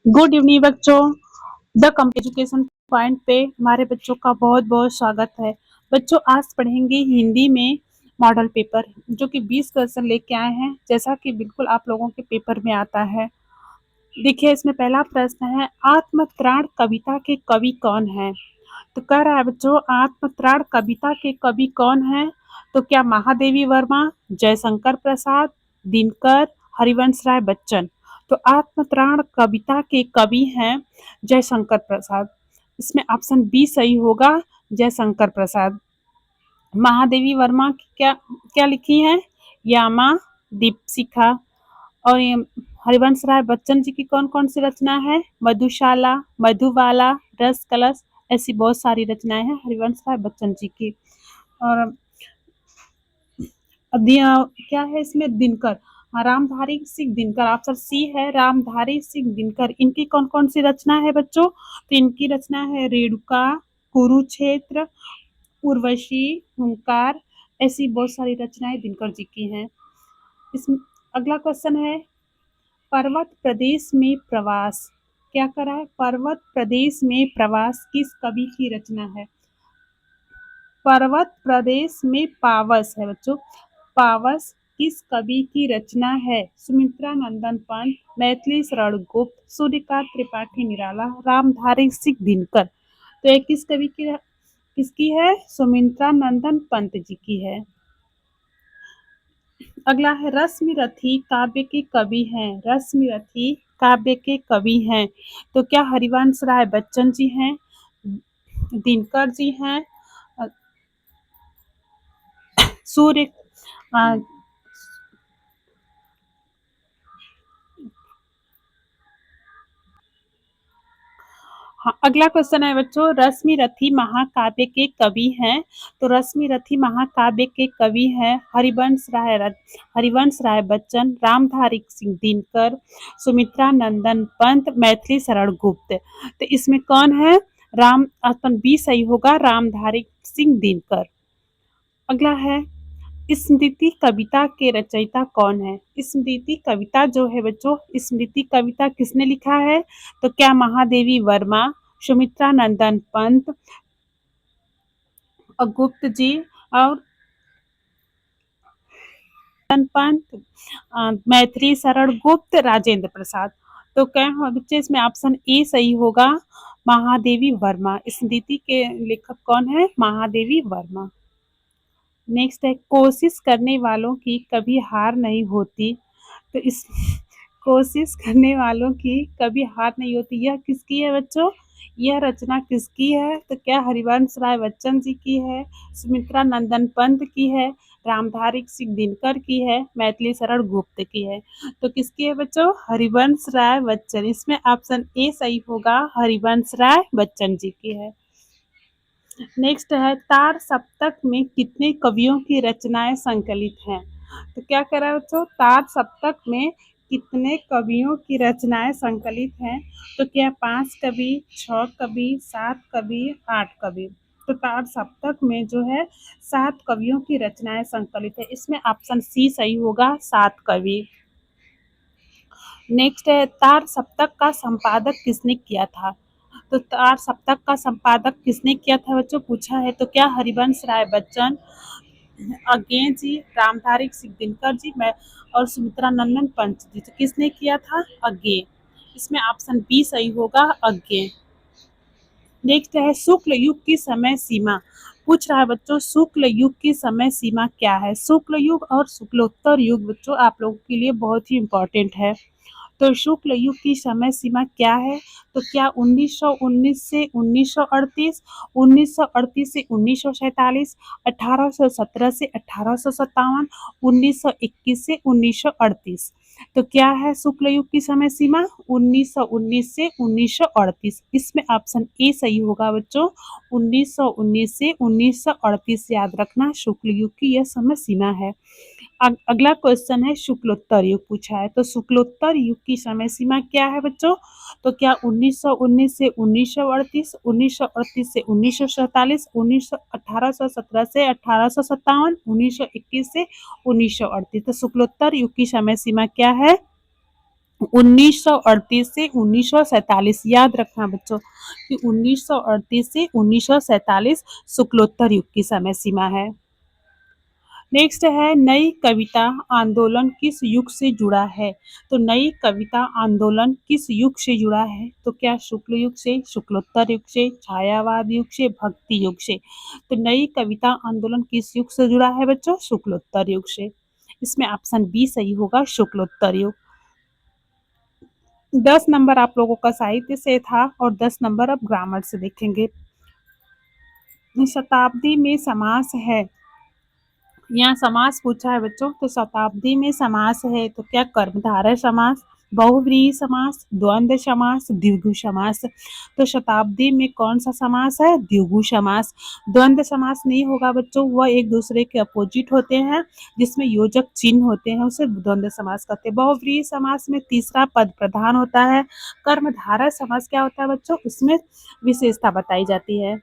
Good evening बच्चों। The education point पे हमारे बच्चों का बहुत बहुत स्वागत है। बच्चों आज पढ़ेंगे हिंदी में मॉडल पेपर जो कि 20 क्वेश्चन लेके आए हैं, जैसा कि बिल्कुल आप लोगों के पेपर में आता है। देखिए इसमें पहला प्रश्न है, आत्मत्राण कविता के कवि कौन है? तो कह रहा है बच्चों, आत्मत्राण कविता के कवि कौन है? तो क्या महादेवी वर्मा, जयशंकर प्रसाद, दिनकर, हरिवंश राय बच्चन? तो आत्मत्राण कविता के कवि हैं जयशंकर प्रसाद। इसमें ऑप्शन बी सही होगा, जयशंकर प्रसाद। महादेवी वर्मा की क्या क्या लिखी है? यामा, दीपशिखा। और ये हरिवंश राय बच्चन जी की कौन कौन सी रचना है? मधुशाला, मधुबाला, रस कलश। ऐसी बहुत सारी रचनाएं हैं हरिवंश राय बच्चन जी की। और क्या है इसमें? दिनकर, रामधारी सिंह दिनकर। ऑप्शन सी है रामधारी सिंह दिनकर। इनकी कौन कौन सी रचना है बच्चों? तो इनकी रचना है रेणुका, कुरुक्षेत्र, उर्वशी, हुंकार। ऐसी बहुत सारी रचनाएं दिनकर जी की हैं। इसमें अगला क्वेश्चन है, पर्वत प्रदेश में प्रवास। क्या करा है? पर्वत प्रदेश में प्रवास किस कवि की रचना है? पर्वत प्रदेश में पावस है बच्चों। पावस किस कवि की रचना है? सुमित्रा नंदन पंत, मैथिली शरण गुप्त, सूर्यकांत त्रिपाठी निराला, रामधारी सिंह दिनकर। तो ये किस कवि की किसकी है? सुमित्रा नंदन पंत जी की है। अगला है, रश्मिरथी काव्य के कवि हैं। रश्मिरथी काव्य के कवि हैं। तो क्या हरिवंश राय बच्चन जी हैं, दिनकर जी हैं, सूर्य हाँ, अगला क्वेश्चन है बच्चों, रश्मिरथी महाकाव्य के कवि हैं। तो रश्मिरथी महाकाव्य के कवि हैं हरिवंश राय बच्चन, रामधारी सिंह दिनकर, सुमित्रा नंदन पंत, मैथिली शरण गुप्त। तो इसमें कौन है? राम, ऑप्शन बी सही होगा, रामधारी सिंह दिनकर। अगला है, स्मृति कविता के रचयिता कौन है? स्मृति कविता जो है बच्चों, स्मृति कविता किसने लिखा है? तो क्या महादेवी वर्मा, सुमित्रा नंदन पंत, गुप्त जी, और पंत, मैथिली शरण गुप्त, राजेंद्र प्रसाद। तो क्या बच्चे इसमें ऑप्शन ए सही होगा, महादेवी वर्मा। स्मृति के लेखक कौन है? महादेवी वर्मा। नेक्स्ट है, कोशिश करने वालों की कभी हार नहीं होती। तो इस कोशिश करने वालों की कभी हार नहीं होती, यह किसकी है बच्चों? यह रचना किसकी है? तो क्या हरिवंश राय बच्चन जी की है, सुमित्रा नंदन पंत की है, रामधारी सिंह दिनकर की है, मैथिली शरण गुप्त की है? तो किसकी है बच्चों? हरिवंश राय बच्चन। इसमें ऑप्शन ए सही होगा, हरिवंश राय बच्चन जी की है। नेक्स्ट है, तार सप्तक में कितने कवियों की रचनाएं संकलित हैं? तो क्या कह रहा है बच्चों, तार सप्तक में कितने कवियों की रचनाएं संकलित हैं? तो क्या 5 कवि, 6 कवि, 7 कवि, 8 कवि? तो तार सप्तक में जो है 7 कवियों की रचनाएं संकलित है। इसमें ऑप्शन सी सही होगा, 7 कवि। नेक्स्ट है, तार सप्तक का संपादक किसने किया था? तो तार सप्तक का संपादक किसने किया था बच्चों, पूछा है। तो क्या हरिवंश राय बच्चन, अज्ञे जी, रामधारी सिंह दिनकर जी, मैं और सुमित्रा नंदन पंत जी। तो किसने किया था? अज्ञे। इसमें ऑप्शन बी सही होगा, अज्ञे। नेक्स्ट है, शुक्ल युग की समय सीमा। पूछ रहा है बच्चों, शुक्ल युग की समय सीमा क्या है? शुक्ल युग और शुक्लोत्तर युग बच्चों आप लोगों के लिए बहुत ही इंपॉर्टेंट है। तो शुक्ल युग की समय सीमा क्या है? तो क्या 1919 से 1938, 1938 से 1947, 1817 से 1857, 1921 से 1938? तो क्या है शुक्ल युग की समय सीमा? 1919 से 1938। इसमें ऑप्शन ए सही होगा बच्चों, 1919 से 1938 याद रखना, शुक्ल युग की यह समय सीमा है। अगला क्वेश्चन है, शुक्लोत्तर युग पूछा है। तो शुक्लोत्तर युग की समय सीमा क्या है बच्चों? तो क्या 1919 से 1938, 1938 से 1947, 1817 से 1857, 1921 से 1938? तो शुक्लोत्तर युग की समय सीमा क्या है? 1938 से 1947, याद रखना बच्चों कि 1938 से 1947 शुक्लोत्तर युग की समय सीमा है। नेक्स्ट है नई कविता आंदोलन किस युग से जुड़ा है। तो नई कविता आंदोलन किस युग से जुड़ा है, तो क्या शुक्ल युग से, शुक्लोत्तर युग से, छायावाद युग से, भक्ति युग से। तो नई कविता आंदोलन किस युग से जुड़ा है बच्चों, शुक्लोत्तर युग से। इसमें ऑप्शन बी सही होगा, शुक्लोत्तर युग। 10 नंबर आप लोगों का साहित्य से था और 10 नंबर अब ग्रामर से देखेंगे। शताब्दी में समास है, यहाँ समास पूछा है बच्चों, तो शताब्दी में समास है तो क्या कर्मधारय समास, बहुव्रीहि समास, द्वंद्व समास, द्विगु समास। तो शताब्दी में कौन सा समास है, द्विगु समास। द्वंद्व समास नहीं होगा बच्चों, वह एक दूसरे के अपोजिट होते हैं, जिसमें योजक चिन्ह होते हैं, उसे द्वंद्व समास कहते हैं। बहुव्रीहि समास में तीसरा पद प्रधान होता है। कर्मधारय समास क्या होता है बच्चों, उसमें विशेषता बताई जाती है।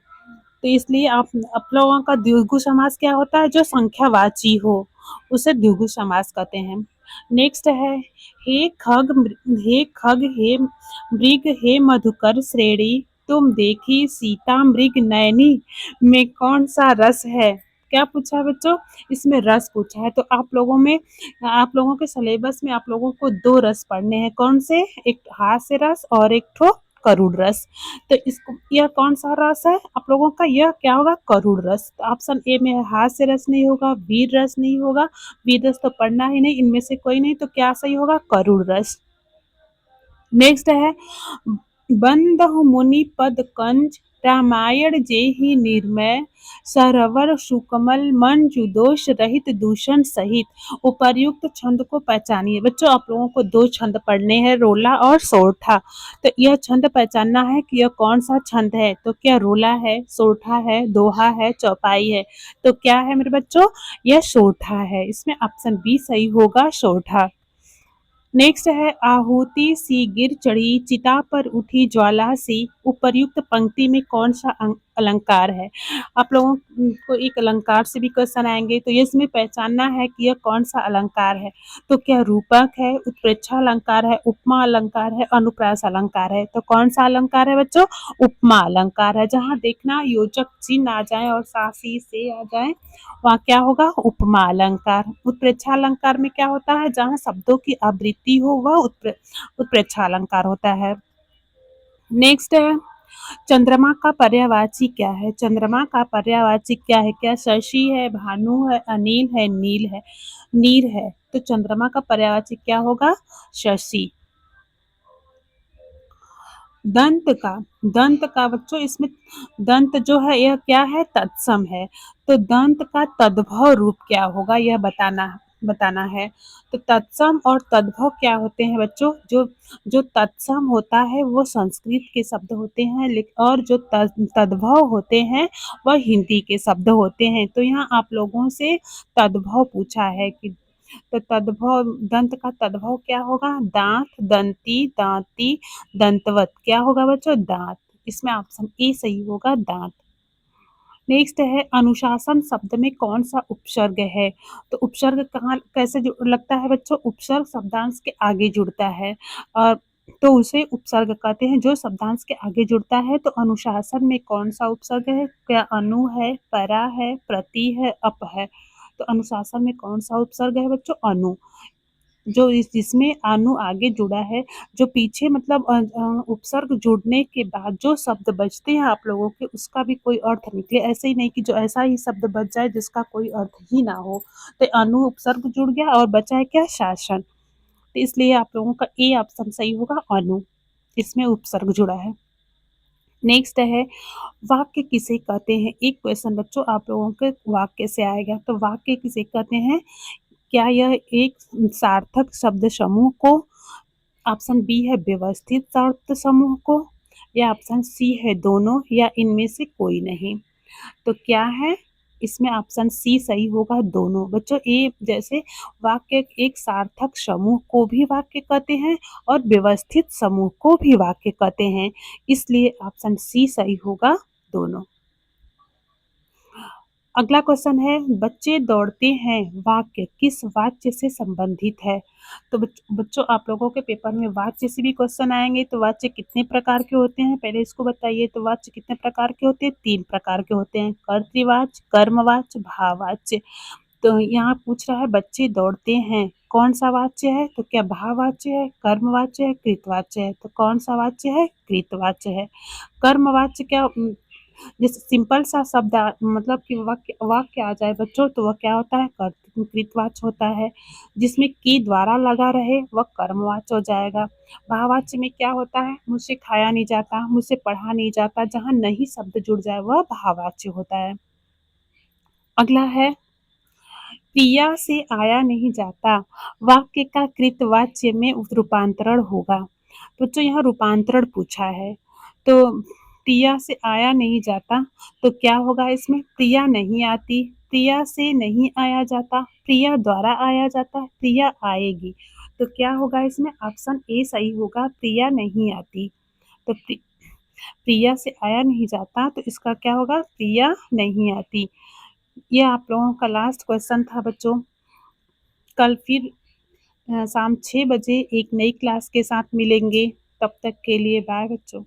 तो इसलिए आप लोगों का द्विगु समास क्या होता है, जो संख्यावाची हो उसे द्विगु समास कहते हैं। नेक्स्ट है हे खग हे मृग हे मधुकर श्रेणी तुम देखी सीता मृग नयनी में कौन सा रस है। क्या पूछा है बच्चों, इसमें रस पूछा है। तो आप लोगों के सिलेबस में आप लोगों को 2 रस पढ़ने हैं, कौन से, एक हास्य रस और एक ठो करुण रस। तो इसको यह कौन सा रस है आप लोगों का, यह क्या होगा, करुण रस। तो ऑप्शन ए में है हास्य रस नहीं होगा, वीर रस नहीं होगा, वीर रस तो पढ़ना ही नहीं, इनमें से कोई नहीं, तो क्या सही होगा, करुण रस। नेक्स्ट है बंदहु मुनि पद कंज रामायण जेहि निर्मय सरवर सुकमल मंजु दोष रहित दूषण सहित। उपर्युक्त छंद को पहचानिए। बच्चों आप लोगों को 2 छंद पढ़ने हैं, रोला और सोरठा। तो यह छंद पहचानना है कि यह कौन सा छंद है, तो क्या रोला है, सोरठा है, दोहा है, चौपाई है। तो क्या है मेरे बच्चों, यह सोरठा है। इसमें ऑप्शन बी सही होगा, सोरठा। नेक्स्ट है आहुति सी गिर चढ़ी चिता पर उठी ज्वाला सी। उपर्युक्त पंक्ति में कौन सा अलंकार है। आप लोगों को एक अलंकार से भी क्वेश्चन आएंगे, तो ये इसमें पहचानना है कि यह कौन सा अलंकार है। तो क्या रूपक है, उत्प्रेक्षा अलंकार है, उपमा अलंकार है, अनुप्रास अलंकार है। तो कौन सा अलंकार है बच्चों, उपमा अलंकार है। जहाँ देखना योजक चिन्ह आ जाए और सासी से आ जाए, वहाँ क्या होगा, उपमा अलंकार। उत्प्रेक्षा अलंकार में क्या होता है, जहाँ शब्दों की आवृत्ति हो वह उत्प्रेक्षा अलंकार होता है। नेक्स्ट है चंद्रमा का पर्यायवाची क्या है। चंद्रमा का पर्यायवाची क्या है, क्या शशि है, भानु है, अनिल है, नील है, नीर है। तो चंद्रमा का पर्यायवाची क्या होगा, शशि। दंत का बच्चों, इसमें दंत जो है यह क्या है, तत्सम है। तो दंत का तद्भव रूप क्या होगा, यह बताना है। तो तत्सम और तद्भव क्या होते हैं बच्चों, जो जो तत्सम होता है वो संस्कृत के शब्द होते हैं, और जो तद्भव होते हैं वह हिंदी के शब्द होते हैं। तो यहाँ आप लोगों से तद्भव पूछा है कि, तो तद्भव, दंत का तद्भव क्या होगा, दांत, दंती, दांती, दंतवत। क्या होगा बच्चों, दांत। इसमें ऑप्शन ए सही होगा, दांत। नेक्स्ट है अनुशासन शब्द में कौन सा उपसर्ग है। तो उपसर्ग कहाँ कैसे लगता है बच्चों, उपसर्ग शब्दांश के आगे जुड़ता है, और तो उसे उपसर्ग कहते हैं। जो शब्दांश के आगे जुड़ता है, तो अनुशासन में कौन सा उपसर्ग है, क्या अनु है, परा है, प्रति है, अप है। तो अनुशासन में कौन सा उपसर्ग है बच्चों, अनु। जो जिसमें अनु आगे जुड़ा है, जो पीछे मतलब उपसर्ग जुड़ने के बाद जो शब्द बचते हैं आप लोगों के, उसका भी कोई अर्थ निकले। ऐसे ही नहीं कि जो ऐसा ही शब्द बच जाए जिसका कोई अर्थ ही ना हो। तो अनु उपसर्ग जुड़ गया और बचा है क्या, शासन। तो इसलिए आप लोगों का ए ऑप्शन सही होगा, अनु। इसमें उपसर्ग जुड़ा है। नेक्स्ट है वाक्य किसे कहते हैं। एक क्वेश्चन बच्चों आप लोगों के वाक्य से आएगा। तो वाक्य किसे कहते हैं, क्या यह एक सार्थक शब्द समूह को, ऑप्शन बी है व्यवस्थित शब्द समूह को, या ऑप्शन सी है दोनों, या इनमें से कोई नहीं। तो क्या है, इसमें ऑप्शन सी सही होगा, दोनों। बच्चों ये जैसे वाक्य एक सार्थक समूह को भी वाक्य कहते हैं और व्यवस्थित समूह को भी वाक्य कहते हैं, इसलिए ऑप्शन सी सही होगा, दोनों। अगला क्वेश्चन है बच्चे दौड़ते हैं वाक्य किस वाच्य से संबंधित है? तो बच्चों आप लोगों के पेपर में वाच्य से भी क्वेश्चन आएंगे। तो वाच्य कितने प्रकार के होते हैं पहले इसको बताइए। तो वाच्य कितने प्रकार के होते हैं? 3 प्रकार के होते हैं, कर्तृवाच्य, कर्मवाच्य, भाववाच्य। तो यहाँ पूछ रहा है बच्चे दौड़ते हैं, कौन सा वाच्य है? तो क्या भाववाच्य है, कर्मवाच्य है, कृतवाच्य है? तो कौन सा वाच्य है? कृतवाच्य है। कर्मवाच्य क्या जैसे सिंपल सा शब्द मतलब कि वाक्य वाक्य आ जाए बच्चों तो वह क्या होता है? कृतवाच्य होता है। जिसमें की द्वारा लगा रहे वह कर्मवाच्य हो जाएगा। भाववाच्य में क्या होता है? मुझसे खाया नहीं जाता, मुझसे पढ़ा नहीं जाता, जहाँ नहीं शब्द जुड़ जाए वह भाववाच्य होता है। अगला है प्रिया से आया नहीं जाता वाक्य का कृतवाच्य में रूपांतरण होगा। तो जो यहाँ रूपांतरण पूछा है तो प्रिया से आया नहीं जाता तो क्या होगा इसमें? प्रिया नहीं आती, प्रिया से नहीं आया जाता, प्रिया द्वारा आया जाता, प्रिया आएगी। तो क्या होगा इसमें? ऑप्शन ए सही होगा, प्रिया नहीं आती। तो प्रिया से आया नहीं जाता तो इसका क्या होगा? प्रिया नहीं आती। ये आप लोगों का लास्ट क्वेश्चन था बच्चों। कल फिर शाम 6 बजे एक नई क्लास के साथ मिलेंगे। तब तक के लिए बाय बच्चों।